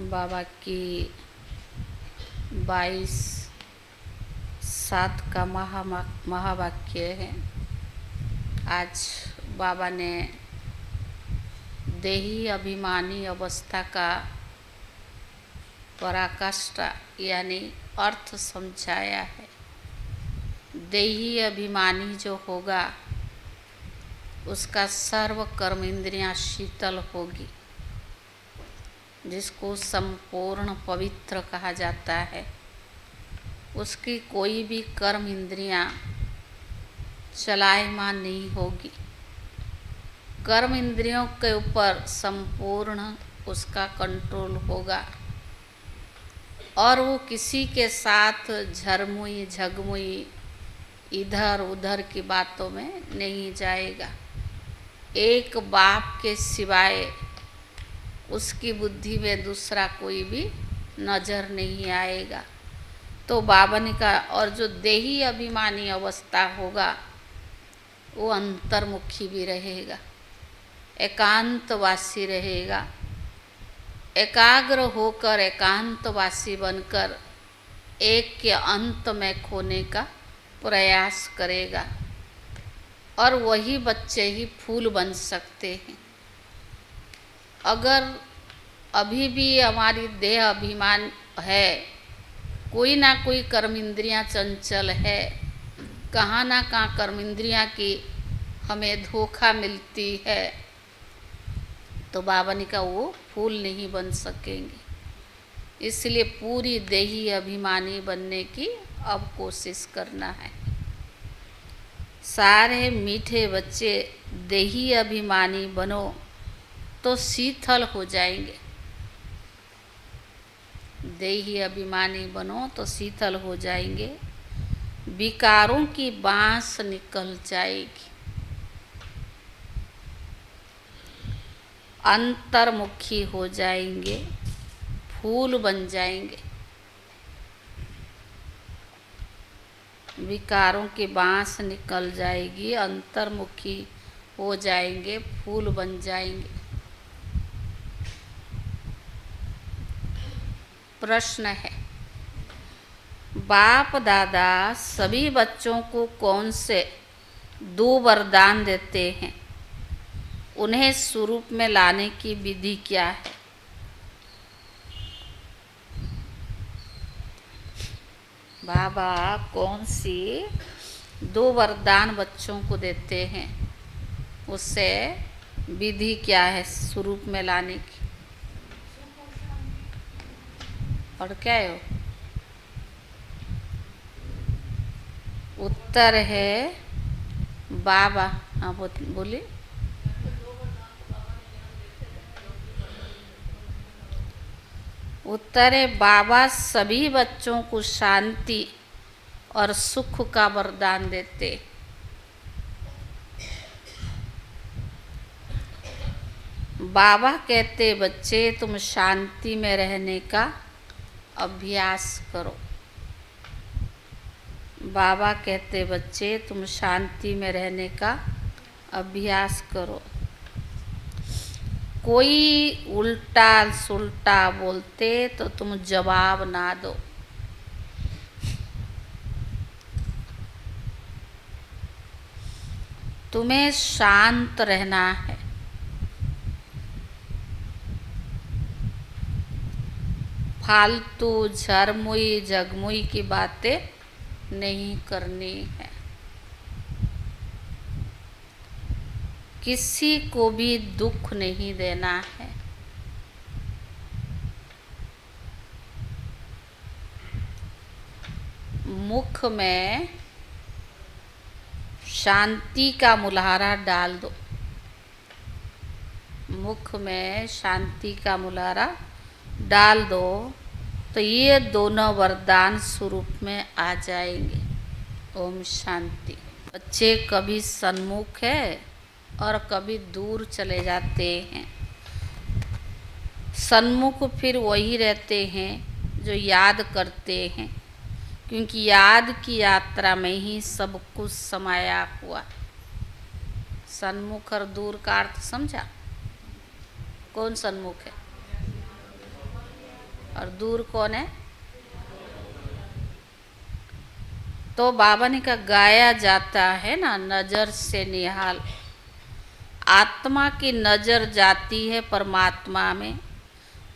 बाबा की 22/7 का महावाक्य है। आज बाबा ने देही अभिमानी अवस्था का पराकाष्ठा यानी अर्थ समझाया है। देही अभिमानी जो होगा उसका सर्व कर्म इंद्रियां शीतल होगी, जिसको संपूर्ण पवित्र कहा जाता है। उसकी कोई भी कर्म इंद्रियां चलायमान नहीं होगी। कर्म इंद्रियों के ऊपर संपूर्ण उसका कंट्रोल होगा और वो किसी के साथ झरमुई झगमुई इधर उधर की बातों में नहीं जाएगा। एक बाप के सिवाय उसकी बुद्धि में दूसरा कोई भी नज़र नहीं आएगा। तो बाबा ने कहा, और जो देही अभिमानी अवस्था होगा वो अंतर्मुखी भी रहेगा, एकांतवासी रहेगा। एकाग्र होकर एकांतवासी बनकर एक के अंत में खोने का प्रयास करेगा और वही बच्चे ही फूल बन सकते हैं। अगर अभी भी हमारी देह अभिमान है, कोई ना कोई कर्म इंद्रियां चंचल है, कहाँ ना कहाँ कर्म इंद्रियां की हमें धोखा मिलती है, तो बाबा ने कहा वो फूल नहीं बन सकेंगे। इसलिए पूरी देही अभिमानी बनने की अब कोशिश करना है। सारे मीठे बच्चे देही अभिमानी बनो तो शीतल हो जाएंगे। देही अभिमानी बनो तो शीतल हो जाएंगे, विकारों की बांस निकल जाएगी, अंतर्मुखी हो जाएंगे, फूल बन जाएंगे। विकारों की बांस निकल जाएगी, अंतर्मुखी हो जाएंगे, फूल बन जाएंगे। प्रश्न है, बाप दादा सभी बच्चों को कौन से 2 वरदान देते हैं? उन्हें स्वरूप में लाने की विधि क्या है? बाबा कौन सी 2 वरदान बच्चों को देते हैं, उससे विधि क्या है स्वरूप में लाने की? और क्या है? उत्तर है बाबा, हाँ बोलिए। उत्तर है बाबा सभी बच्चों को शांति और सुख का वरदान देते। बाबा कहते बच्चे तुम शांति में रहने का अभ्यास करो। बाबा कहते बच्चे तुम शांति में रहने का अभ्यास करो। कोई उल्टा सुल्टा बोलते तो तुम जवाब ना दो। तुम्हें शांत रहना है। फालतू झरमुई झगमुई की बातें नहीं करनी है। किसी को भी दुख नहीं देना है। मुख में शांति का मुलारा डाल दो। मुख में शांति का मुलारा डाल दो तो ये दोनों वरदान स्वरूप में आ जाएंगे। ओम शांति। बच्चे कभी सन्मुख है और कभी दूर चले जाते हैं। सन्मुख फिर वही रहते हैं जो याद करते हैं, क्योंकि याद की यात्रा में ही सब कुछ समाया हुआ। सन्मुख और दूर का अर्थ समझा? कौन सन्मुख है? और दूर कौन है? तो बाबा ने कहा गाया जाता है ना, नजर से निहाल। आत्मा की नजर जाती है परमात्मा में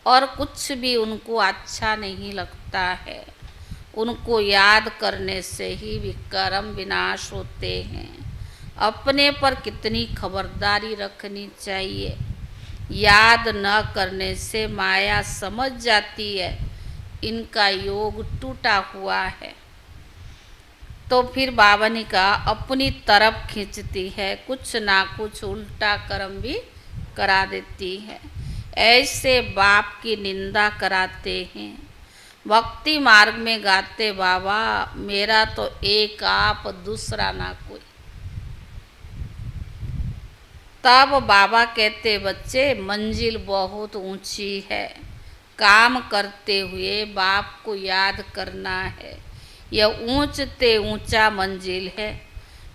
और कुछ भी उनको अच्छा नहीं लगता है। उनको याद करने से ही विकर्म विनाश होते हैं। अपने पर कितनी खबरदारी रखनी चाहिए। याद न करने से माया समझ जाती है इनका योग टूटा हुआ है, तो फिर बाबा ने कहा अपनी तरफ खींचती है, कुछ ना कुछ उल्टा कर्म भी करा देती है। ऐसे बाप की निंदा कराते हैं। भक्ति मार्ग में गाते बाबा मेरा तो एक आप दूसरा ना कोई। तब बाबा कहते बच्चे मंजिल बहुत ऊंची है, काम करते हुए बाप को याद करना है। यह ऊंचते ऊंचा मंजिल है,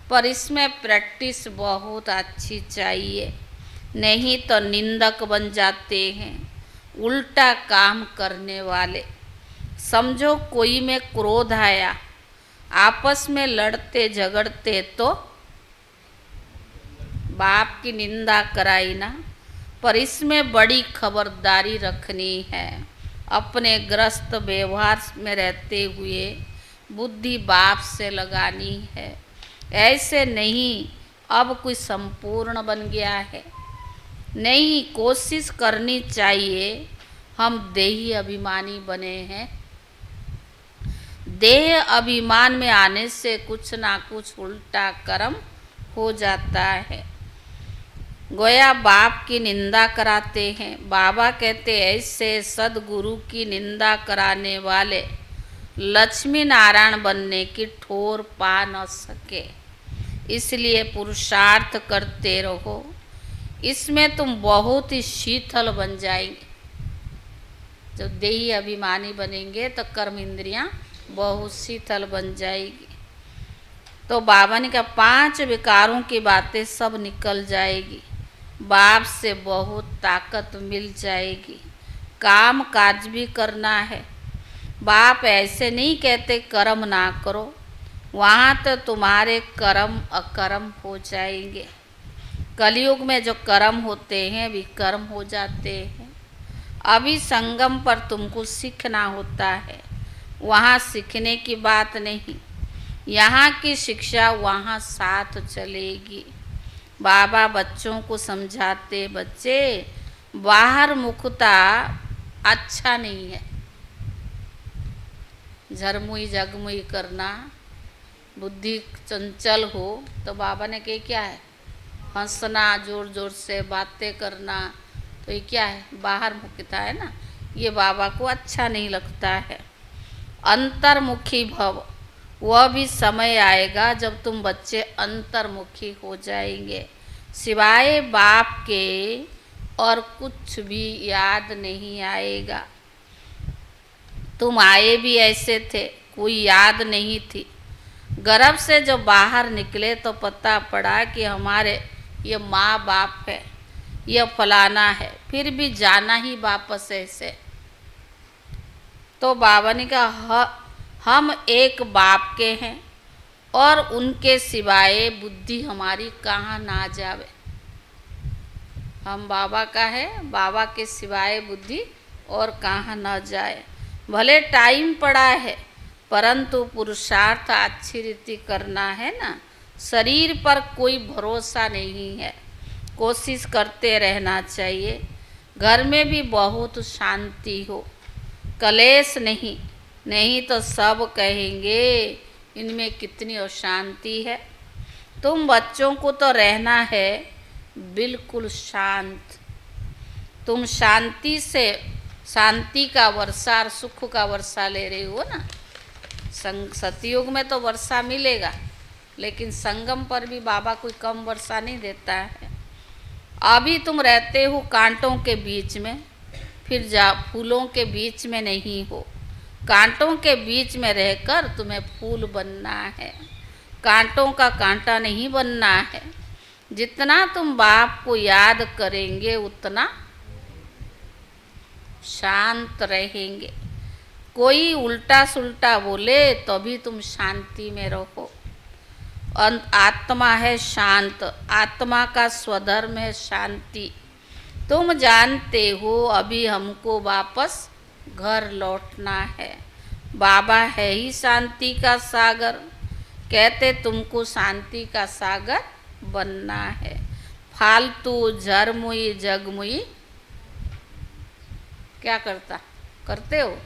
पर इसमें प्रैक्टिस बहुत अच्छी चाहिए, नहीं तो निंदक बन जाते हैं, उल्टा काम करने वाले। समझो कोई में क्रोध आया, आपस में लड़ते झगड़ते तो बाप की निंदा कराई ना, पर इसमें बड़ी खबरदारी रखनी है। अपने ग्रस्त व्यवहार में रहते हुए बुद्धि बाप से लगानी है। ऐसे नहीं अब कोई संपूर्ण बन गया है, नहीं, कोशिश करनी चाहिए। हम देही अभिमानी बने हैं। देह अभिमान में आने से कुछ ना कुछ उल्टा कर्म हो जाता है। गोया बाप की निंदा कराते हैं। बाबा कहते ऐसे सदगुरु की निंदा कराने वाले लक्ष्मी नारायण बनने की ठोर पा न सके। इसलिए पुरुषार्थ करते रहो, इसमें तुम बहुत ही शीतल बन जाएंगे। जब देही अभिमानी बनेंगे तो कर्म इंद्रियां बहुत शीतल बन जाएगी। तो बाबा ने कहा 5 विकारों की बातें सब निकल जाएगी। बाप से बहुत ताकत मिल जाएगी। काम काज भी करना है। बाप ऐसे नहीं कहते कर्म ना करो, वहाँ तो तुम्हारे कर्म अकर्म हो जाएंगे। कलयुग में जो कर्म होते हैं विकर्म हो जाते हैं। अभी संगम पर तुमको सीखना होता है, वहाँ सीखने की बात नहीं, यहाँ की शिक्षा वहाँ साथ चलेगी। बाबा बच्चों को समझाते बच्चे बाहर मुखता अच्छा नहीं है, झरमुई जगमुई करना, बुद्धि चंचल हो तो बाबा ने कहा क्या है, हंसना, जोर जोर से बातें करना, तो ये क्या है, बाहर मुखता है ना, ये बाबा को अच्छा नहीं लगता है। अंतर्मुखी भव, वह भी समय आएगा जब तुम बच्चे अंतर्मुखी हो जाएंगे। सिवाय बाप के और कुछ भी याद नहीं आएगा। तुम आए भी ऐसे थे, कोई याद नहीं थी। गर्भ से जो बाहर निकले तो पता पड़ा कि हमारे ये माँ बाप है, ये फलाना है, फिर भी जाना ही वापस ऐसे। तो बाबा ने कहा हम एक बाप के हैं और उनके सिवाय बुद्धि हमारी कहाँ ना जावे। हम बाबा का है, बाबा के सिवाय बुद्धि और कहाँ ना जाए। भले टाइम पड़ा है, परंतु पुरुषार्थ अच्छी रीति करना है ना। शरीर पर कोई भरोसा नहीं है, कोशिश करते रहना चाहिए। घर में भी बहुत शांति हो, कलेश नहीं, नहीं तो सब कहेंगे इनमें कितनी अशांति है। तुम बच्चों को तो रहना है बिल्कुल शांत। तुम शांति से शांति का वर्षा और सुख का वर्षा ले रहे हो ना। सतयुग में तो वर्षा मिलेगा, लेकिन संगम पर भी बाबा कोई कम वर्षा नहीं देता है। अभी तुम रहते हो कांटों के बीच में, फिर जा फूलों के बीच में नहीं हो। कांटों के बीच में रहकर तुम्हें फूल बनना है, कांटों का कांटा नहीं बनना है। जितना तुम बाप को याद करेंगे उतना शांत रहेंगे। कोई उल्टा सुल्टा बोले तो भी तुम शांति में रहो। आत्मा है शांत, आत्मा का स्वधर्म है शांति। तुम जानते हो अभी हमको वापस घर लौटना है। बाबा है ही शांति का सागर, कहते तुमको शांति का सागर बनना है। फालतू झरमुई जगमुई क्या करते हो?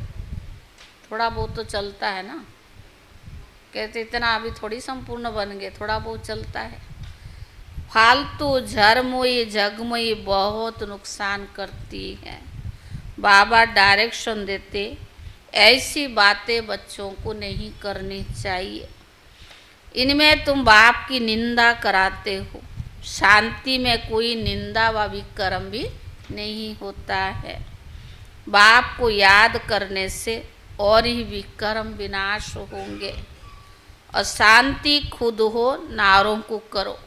थोड़ा बहुत तो चलता है ना। कहते इतना अभी थोड़ी संपूर्ण बन गए, थोड़ा बहुत चलता है। फालतू झरमुई जगमुई बहुत नुकसान करती है। बाबा डायरेक्शन देते, ऐसी बातें बच्चों को नहीं करनी चाहिए। इनमें तुम बाप की निंदा कराते हो। शांति में कोई निंदा व विक्रम भी नहीं होता है। बाप को याद करने से और ही विक्रम विनाश होंगे। अशांति खुद हो, नारों को करो।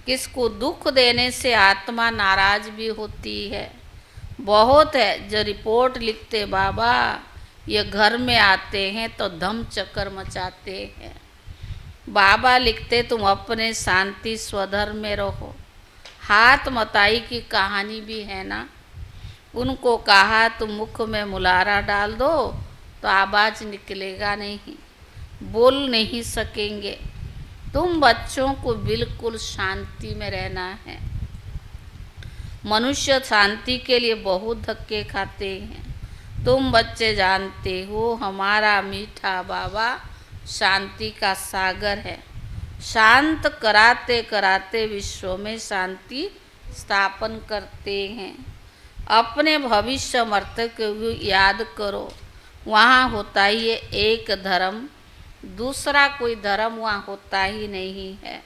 किसको दुख देने से आत्मा नाराज भी होती है। बहुत है जो रिपोर्ट लिखते, बाबा ये घर में आते हैं तो धम चक्कर मचाते हैं। बाबा लिखते तुम अपने शांति स्वधर्म में रहो। हाथ मताई की कहानी भी है ना। उनको कहा तुम मुख में मुलारा डाल दो तो आवाज़ निकलेगा नहीं, बोल नहीं सकेंगे। तुम बच्चों को बिल्कुल शांति में रहना है। मनुष्य शांति के लिए बहुत धक्के खाते हैं। तुम बच्चे जानते हो हमारा मीठा बाबा शांति का सागर है। शांत कराते कराते विश्व में शांति स्थापन करते हैं। अपने भविष्य मर्तक को याद करो। वहाँ होता ही है एक धर्म, दूसरा कोई धर्म वहाँ होता ही नहीं है।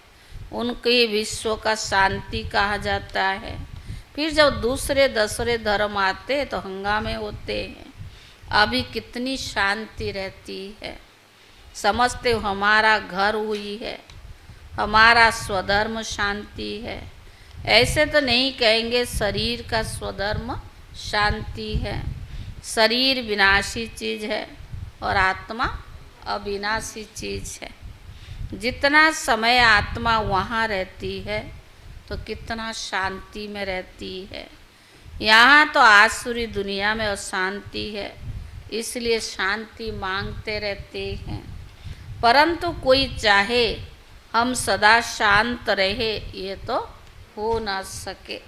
उनके विश्व का शांति कहा जाता है। फिर जब दूसरे धर्म आते तो हंगामे होते हैं। अभी कितनी शांति रहती है। समझते हो हमारा घर हुई है, हमारा स्वधर्म शांति है। ऐसे तो नहीं कहेंगे शरीर का स्वधर्म शांति है। शरीर विनाशी चीज़ है और आत्मा अविनाशी चीज़ है। जितना समय आत्मा वहाँ रहती है तो कितना शांति में रहती है। यहाँ तो आसुरी दुनिया में अशांति है, इसलिए शांति मांगते रहते हैं। परंतु कोई चाहे हम सदा शांत रहे, ये तो हो ना सके।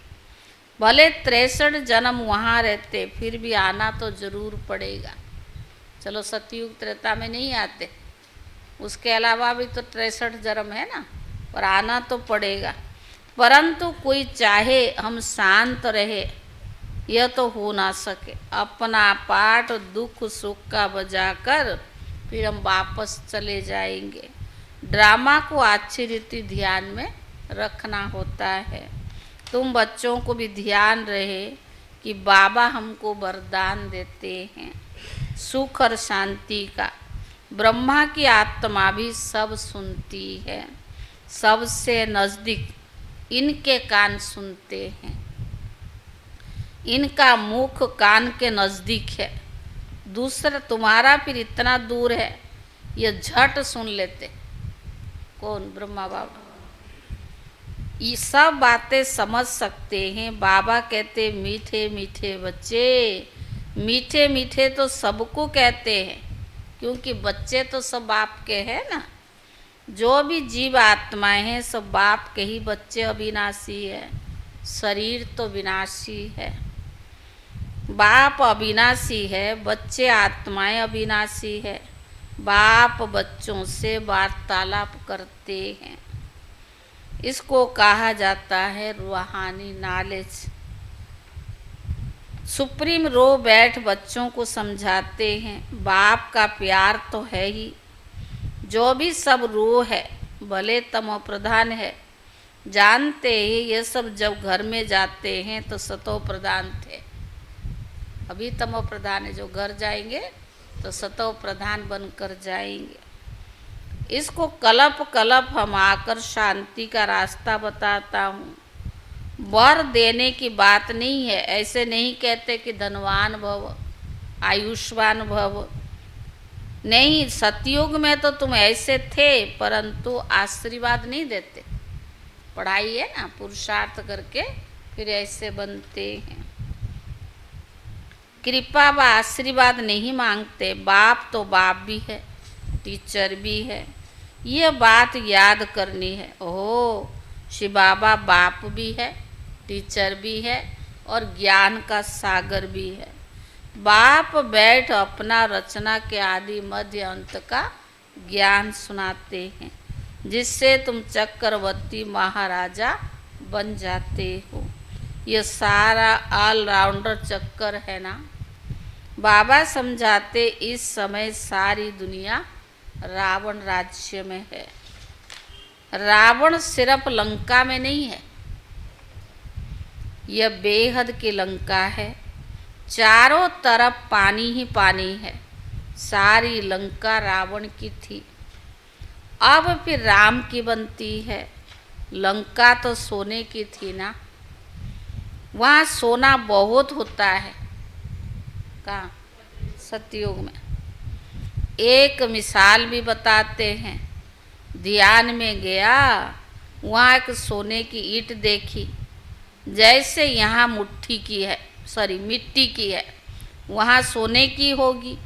भले 63 जन्म वहाँ रहते, फिर भी आना तो जरूर पड़ेगा। चलो सतयुग त्रेता में नहीं आते, उसके अलावा भी तो 63 जन्म है ना, पर आना तो पड़ेगा। परंतु कोई चाहे हम शांत रहे, यह तो हो ना सके। अपना पाठ दुख सुख का बजाकर फिर हम वापस चले जाएंगे। ड्रामा को अच्छी रीति ध्यान में रखना होता है। तुम बच्चों को भी ध्यान रहे कि बाबा हमको वरदान देते हैं सुख और शांति का। ब्रह्मा की आत्मा भी सब सुनती है, सबसे नज़दीक इनके कान सुनते हैं। इनका मुख कान के नज़दीक है, दूसरा तुम्हारा फिर इतना दूर है, ये झट सुन लेते। कौन? ब्रह्मा बाबा। ये सब बातें समझ सकते हैं। बाबा कहते मीठे मीठे बच्चे, मीठे मीठे तो सबको कहते हैं, क्योंकि बच्चे तो सब बाप के हैं ना। जो भी जीव आत्माएं हैं सब बाप के ही बच्चे अविनाशी है। शरीर तो विनाशी है। बाप अविनाशी है, बच्चे आत्माएं अविनाशी है। बाप बच्चों से वार्तालाप करते हैं। इसको कहा जाता है रूहानी नॉलेज। सुप्रीम रो बैठ बच्चों को समझाते हैं। बाप का प्यार तो है ही। जो भी सब रो है, भले तमो प्रधान है, जानते ही ये सब जब घर में जाते हैं तो सतो प्रधान थे। अभी तमो प्रधान है, जो घर जाएंगे तो सतो प्रधान बनकर जाएंगे। इसको कलप कलप हम आकर शांति का रास्ता बताता हूँ। वर देने की बात नहीं है। ऐसे नहीं कहते कि धनवान भव, आयुष्मान भव। नहीं, सतयुग में तो तुम ऐसे थे, परंतु आशीर्वाद नहीं देते। पढ़ाई है ना, पुरुषार्थ करके फिर ऐसे बनते हैं। कृपा व आशीर्वाद नहीं मांगते। बाप तो बाप भी है, टीचर भी है, ये बात याद करनी है। ओह, शिव बाबा बाप भी है, टीचर भी है और ज्ञान का सागर भी है। बाप बैठ अपना रचना के आदि मध्य अंत का ज्ञान सुनाते हैं, जिससे तुम चक्रवर्ती महाराजा बन जाते हो। ये सारा ऑलराउंडर चक्कर है ना। बाबा समझाते इस समय सारी दुनिया रावण राज्य में है। रावण सिर्फ लंका में नहीं है, यह बेहद की लंका है। चारों तरफ पानी ही पानी है। सारी लंका रावण की थी, अब फिर राम की बनती है। लंका तो सोने की थी ना, वहाँ सोना बहुत होता है। कहाँ? सतयुग में। एक मिसाल भी बताते हैं। ध्यान में गया, वहाँ एक सोने की ईंट देखी, जैसे यहाँ मुट्ठी की है, सॉरी मिट्टी की है, वहाँ सोने की होगी।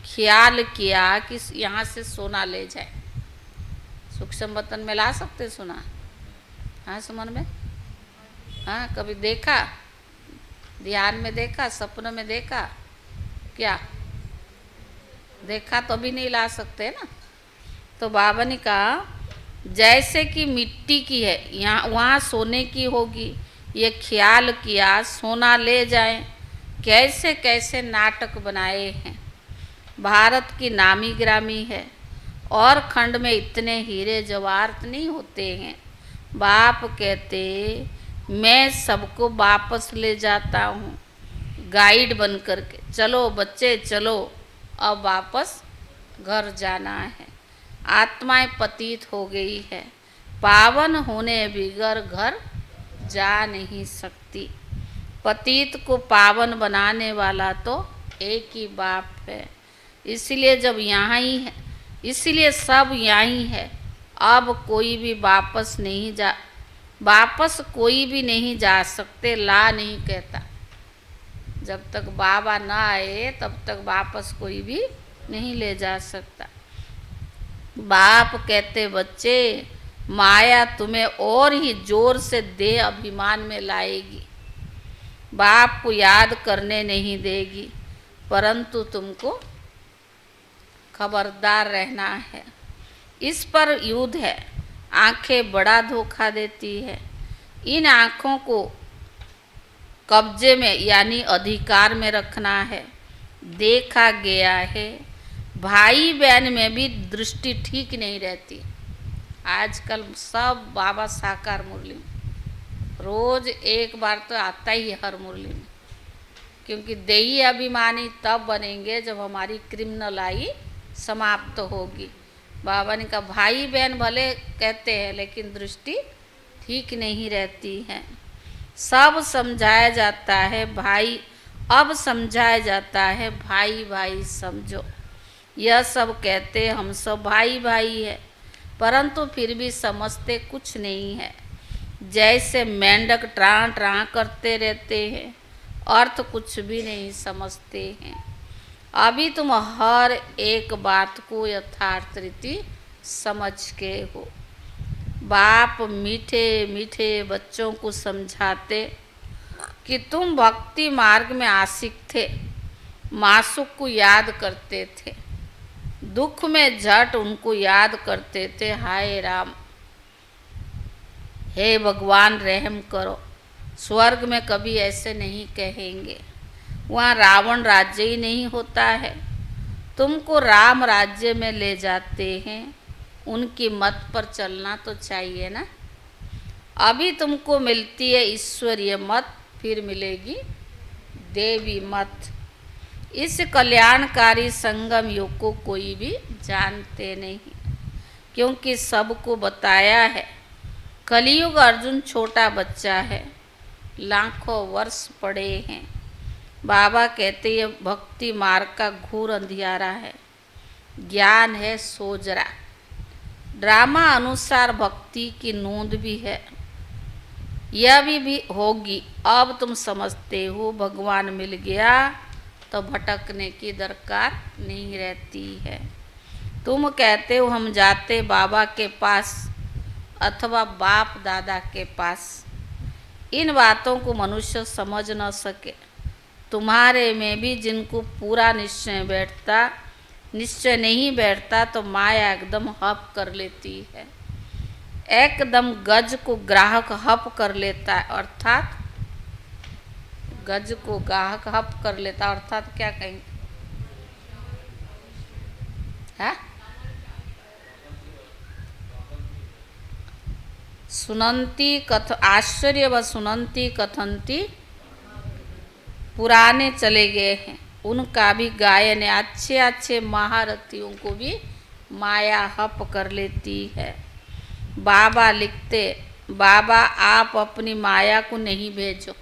ख्याल किया कि यहाँ से सोना ले जाए। सूक्ष्म बर्तन में ला सकते सोना? हाँ, समझ में? हाँ, कभी देखा? ध्यान में देखा, सपनों में देखा? क्या देखा तो भी नहीं ला सकते ना। तो बाबा ने कहा जैसे कि मिट्टी की है, यहाँ वहाँ सोने की होगी। ये ख्याल किया सोना ले जाएं। कैसे कैसे नाटक बनाए हैं। भारत की नामी ग्रामी है, और खंड में इतने हीरे जवाहरात नहीं होते हैं। बाप कहते मैं सबको वापस ले जाता हूँ गाइड बन करके। चलो बच्चे चलो, अब वापस घर जाना है। आत्माएं पतित हो गई है, पावन होने बगैर घर जा नहीं सकती। पतित को पावन बनाने वाला तो एक ही बाप है। इसलिए जब यहाँ ही है, इसलिए सब यहाँ ही है। अब कोई भी वापस कोई भी नहीं जा सकते। ला नहीं कहता, जब तक बाबा ना आए तब तक वापस कोई भी नहीं ले जा सकता। बाप कहते बच्चे, माया तुम्हें और ही जोर से देह अभिमान में लाएगी। बाप को याद करने नहीं देगी, परंतु तुमको खबरदार रहना है। इस पर युद्ध है। आंखें बड़ा धोखा देती है। इन आँखों को कब्जे में यानी अधिकार में रखना है। देखा गया है भाई बहन में भी दृष्टि ठीक नहीं रहती। आजकल सब बाबा साकार मुरली में रोज एक बार तो आता ही है हर मुरली में, क्योंकि देही अभिमानी तब बनेंगे जब हमारी क्रिमिनलाई समाप्त होगी। बाबा ने कहा भाई बहन भले कहते हैं, लेकिन दृष्टि ठीक नहीं रहती है। सब समझाया जाता है भाई, अब समझाया जाता है भाई भाई समझो। यह सब कहते हम सब भाई भाई है, परंतु फिर भी समझते कुछ नहीं है। जैसे मेंढक ट्रां ट्रां करते रहते हैं, अर्थ कुछ भी नहीं समझते हैं। अभी तुम हर एक बात को यथार्थ रीति समझ के हो। बाप मीठे मीठे बच्चों को समझाते कि तुम भक्ति मार्ग में आशिक थे, मासूक को याद करते थे, दुख में झट उनको याद करते थे। हाय राम, हे भगवान रहम करो। स्वर्ग में कभी ऐसे नहीं कहेंगे, वहाँ रावण राज्य ही नहीं होता है। तुमको राम राज्य में ले जाते हैं, उनकी मत पर चलना तो चाहिए ना। अभी तुमको मिलती है ईश्वरीय मत, फिर मिलेगी देवी मत। इस कल्याणकारी संगम युग को कोई भी जानते नहीं, क्योंकि सबको बताया है। कलयुग अर्जुन छोटा बच्चा है, लाखों वर्ष पड़े हैं। बाबा कहते ये भक्ति मार्ग का घोर अंधियारा है, ज्ञान है सोजरा। ड्रामा अनुसार भक्ति की नोंद भी है, यह भी होगी। अब तुम समझते हो भगवान मिल गया तो भटकने की दरकार नहीं रहती है। तुम कहते हो हम जाते बाबा के पास अथवा बाप दादा के पास। इन बातों को मनुष्य समझ न सके। तुम्हारे में भी जिनको पूरा निश्चय नहीं बैठता तो माया एकदम हप कर लेती है। एकदम गज को ग्राहक हप कर लेता है, अर्थात गज को ग्राहक हप कर लेता, अर्थात क्या कहेंगे? है सुनंती कथ आश्चर्य व सुनंती कथंती पुराने चले गए हैं, उनका भी गायन है। अच्छे अच्छे महारथियों को भी माया हप कर लेती है। बाबा लिखते, बाबा आप अपनी माया को नहीं भेजो।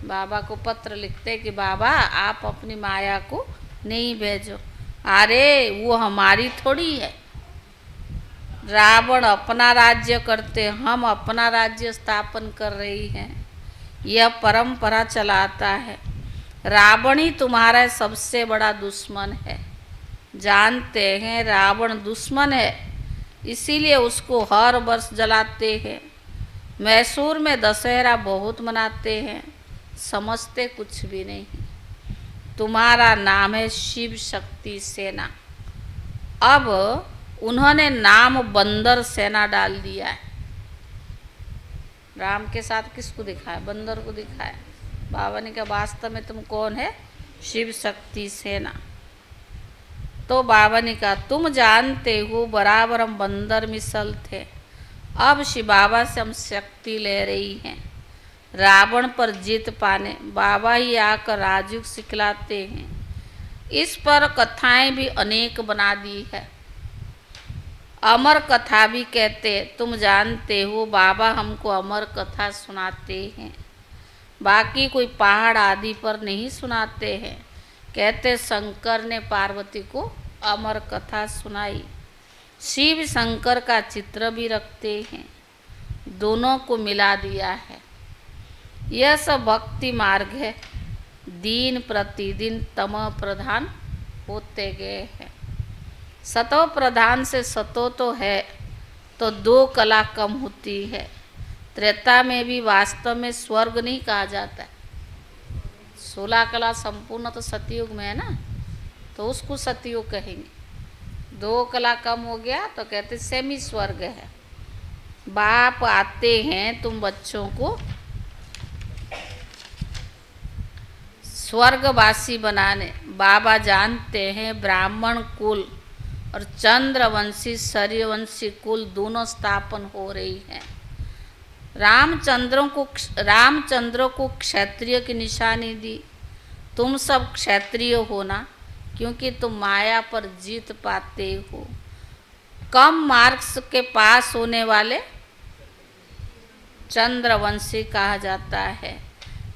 बाबा को पत्र लिखते कि बाबा आप अपनी माया को नहीं भेजो। अरे वो हमारी थोड़ी है। रावण अपना राज्य करते, हम अपना राज्य स्थापन कर रही हैं। यह परंपरा चलाता है। रावण ही तुम्हारा सबसे बड़ा दुश्मन है। जानते हैं रावण दुश्मन है, इसीलिए उसको हर वर्ष जलाते हैं। मैसूर में दशहरा बहुत मनाते हैं, समझते कुछ भी नहीं। तुम्हारा नाम है शिव शक्ति सेना। अब उन्होंने नाम बंदर सेना डाल दिया है। राम के साथ किसको दिखाया? बंदर को दिखाया। बाबा ने कहा वास्तव में तुम कौन है? शिव शक्ति सेना। तो बाबा ने कहा तुम जानते हो बराबर हम बंदर मिसल थे, अब शिव बाबा से हम शक्ति ले रही हैं रावण पर जीत पाने। बाबा ही आकर राजयुग सिखलाते हैं। इस पर कथाएं भी अनेक बना दी है। अमर कथा भी कहते। तुम जानते हो बाबा हमको अमर कथा सुनाते हैं, बाकी कोई पहाड़ आदि पर नहीं सुनाते हैं। कहते शंकर ने पार्वती को अमर कथा सुनाई। शिव शंकर का चित्र भी रखते हैं, दोनों को मिला दिया है। यह सब भक्ति मार्ग है। दिन प्रतिदिन तमः प्रधान होते गए हैं। सतो प्रधान से सतो तो है तो दो कला कम होती है। त्रेता में भी वास्तव में स्वर्ग नहीं कहा जाता है। 16 कला संपूर्ण तो सतयुग में है ना, तो उसको सतयुग कहेंगे। 2 कला कम हो गया तो कहते सेमी स्वर्ग है। बाप आते हैं तुम बच्चों को स्वर्गवासी बनाने। बाबा जानते हैं ब्राह्मण कुल और चंद्रवंशी सूर्यवंशी कुल दोनों स्थापन हो रही हैं। रामचंद्र को क्षत्रिय की निशानी दी। तुम सब क्षत्रिय हो ना, क्योंकि तुम माया पर जीत पाते हो। कम मार्क्स के पास होने वाले चंद्रवंशी कहा जाता है।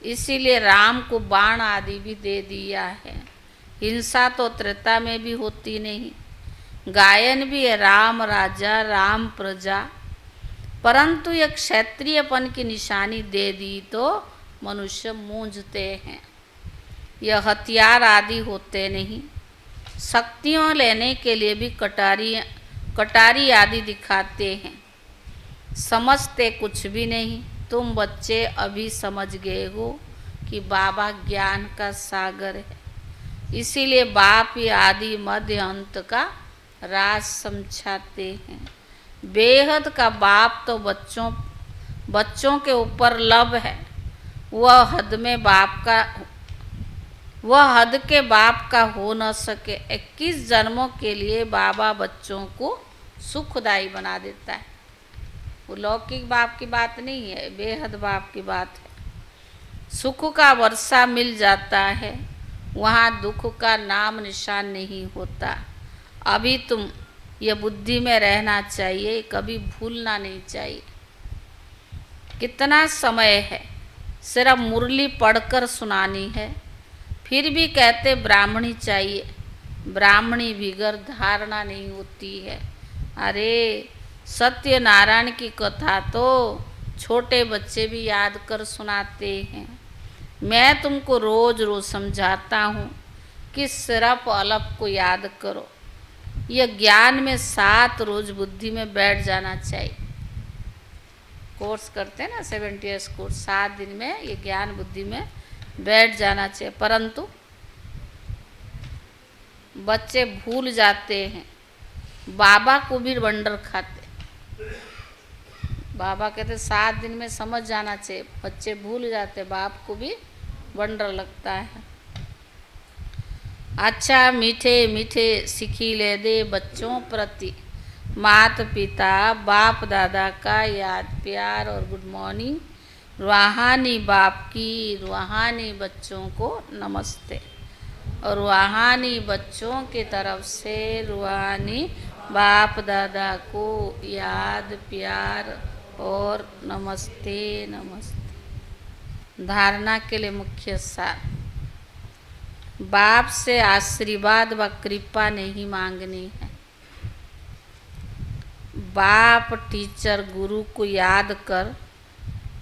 इसीलिए राम को बाण आदि भी दे दिया है। हिंसा तो त्रेता में भी होती नहीं। गायन भी है राम राजा राम प्रजा, परंतु यह क्षत्रियपन की निशानी दे दी तो मनुष्य मूंझते हैं। यह हथियार आदि होते नहीं। शक्तियों लेने के लिए भी कटारी आदि दिखाते हैं। समझते कुछ भी नहीं। तुम बच्चे अभी समझ गए हो कि बाबा ज्ञान का सागर है। इसीलिए बाप ही आदि मध्य अंत का राज समझाते हैं। बेहद का बाप तो बच्चों के ऊपर लब है। वह हद के बाप का हो न सके। 21 जन्मों के लिए बाबा बच्चों को सुखदायी बना देता है। वो लौकिक बाप की बात नहीं है, बेहद बाप की बात है। सुख का वर्षा मिल जाता है, वहाँ दुख का नाम निशान नहीं होता। अभी तुम यह बुद्धि में रहना चाहिए, कभी भूलना नहीं चाहिए। कितना समय है? सिर्फ मुरली पढ़कर सुनानी है, फिर भी कहते ब्राह्मणी चाहिए, ब्राह्मणी बिगर धारणा नहीं होती है। अरे सत्यनारायण की कथा तो छोटे बच्चे भी याद कर सुनाते हैं। मैं तुमको रोज रोज समझाता हूँ कि सिर्फ अलप को याद करो। यह ज्ञान में 7 रोज बुद्धि में बैठ जाना चाहिए। कोर्स करते हैं ना 70 इयर्स कोर्स, 7 दिन में ये ज्ञान बुद्धि में बैठ जाना चाहिए। परंतु बच्चे भूल जाते हैं। बाबा को भी बंडर खाते। बाबा कहते 7 दिन में समझ जाना चाहिए, बच्चे भूल जाते, बाप को भी बंडर लगता है। अच्छा मीठे मीठे सिखिले दे बच्चों प्रति माता पिता बाप दादा का याद प्यार और गुड मॉर्निंग। रूहानी बाप की रूहानी बच्चों को नमस्ते, और रूहानी बच्चों की तरफ से रूहानी बाप दादा को याद प्यार और नमस्ते नमस्ते। धारणा के लिए मुख्य सार, बाप से आशीर्वाद व कृपा नहीं मांगनी है। बाप टीचर गुरु को याद कर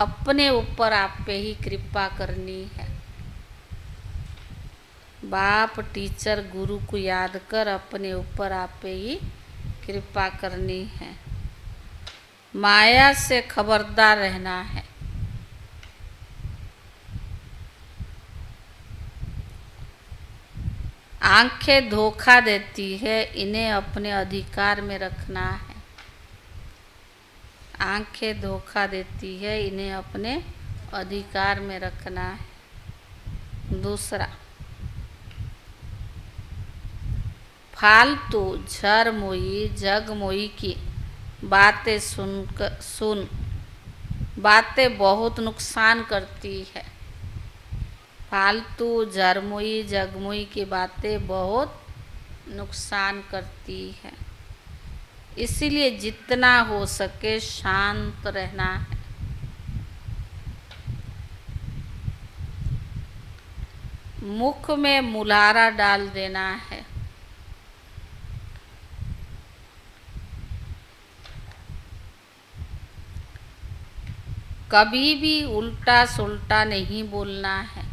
अपने ऊपर आप पे ही कृपा करनी है। बाप टीचर गुरु को याद कर अपने ऊपर आप पे ही कृपा करनी है। माया से खबरदार रहना है। आंखें धोखा देती है, इन्हें अपने अधिकार में रखना है। आंखें धोखा देती है, इन्हें अपने अधिकार में रखना है। दूसरा, फालतू झर मोई जग मोई की बातें सुन बातें बहुत नुकसान करती है। फालतू झरमोई जगमोई की बातें बहुत नुकसान करती है। इसीलिए जितना हो सके शांत रहना है। मुख में मुलारा डाल देना है। कभी भी उल्टा सुल्टा नहीं बोलना है।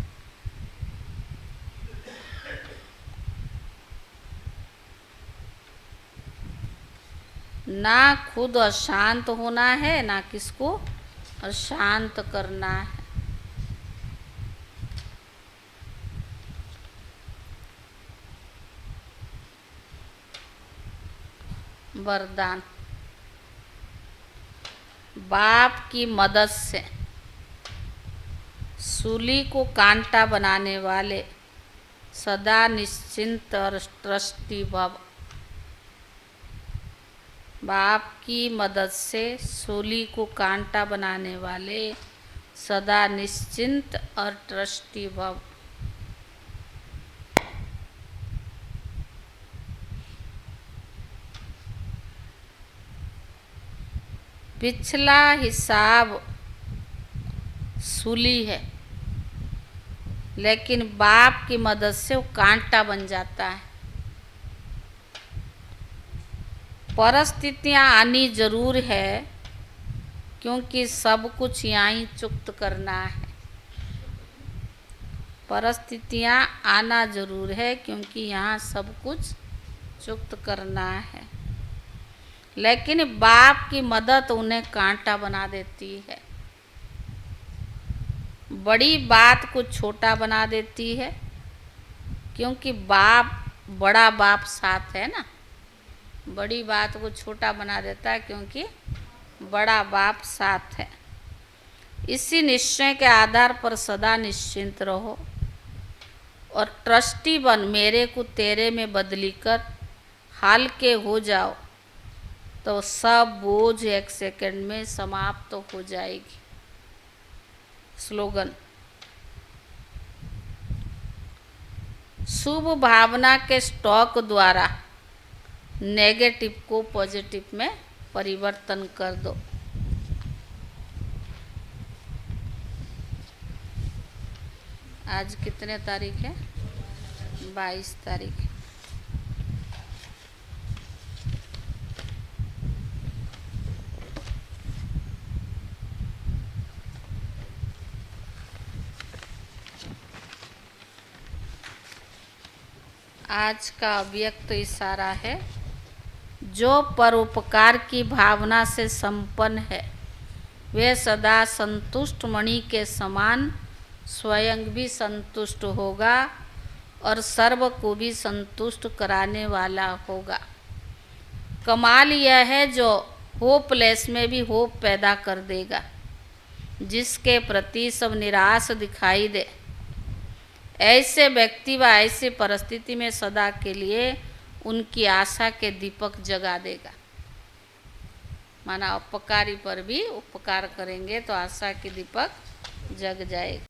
ना खुद अशांत होना है, ना किसको अशांत करना है। वरदान, बाप की मदद से सूली को कांटा बनाने वाले सदा निश्चिंत और ट्रस्टी भव। बाप की मदद से सूली को कांटा बनाने वाले सदा निश्चिंत और ट्रस्टी भव। पिछला हिसाब सूली है, लेकिन बाप की मदद से वो कांटा बन जाता है। परिस्थितियाँ आनी जरूर है, क्योंकि सब कुछ यहाँ ही चुक्त करना है। परिस्थितियाँ आना जरूर है, क्योंकि यहाँ सब कुछ चुक्त करना है। लेकिन बाप की मदद उन्हें कांटा बना देती है। बड़ी बात को छोटा बना देती है, क्योंकि बड़ा बाप साथ है ना। बड़ी बात को छोटा बना देता है, क्योंकि बड़ा बाप साथ है। इसी निश्चय के आधार पर सदा निश्चिंत रहो और ट्रस्टी बन मेरे को तेरे में बदली कर हल्के हो जाओ, तो सब बोझ 1 सेकंड में समाप्त हो जाएगी। स्लोगन, शुभ भावना के स्टॉक द्वारा नेगेटिव को पॉजिटिव में परिवर्तन कर दो। आज कितने तारीख है? 22 तारीख। आज का अव्यक्त इशारा है, जो परोपकार की भावना से संपन्न है वे सदा संतुष्ट मणि के समान स्वयं भी संतुष्ट होगा और सर्व को भी संतुष्ट कराने वाला होगा। कमाल यह है जो होपलेस में भी होप पैदा कर देगा, जिसके प्रति सब निराश दिखाई दे। ऐसे व्यक्ति व ऐसी परिस्थिति में सदा के लिए उनकी आशा के दीपक जगा देगा। माना उपकारी पर भी उपकार करेंगे तो आशा के दीपक जग जाएगा।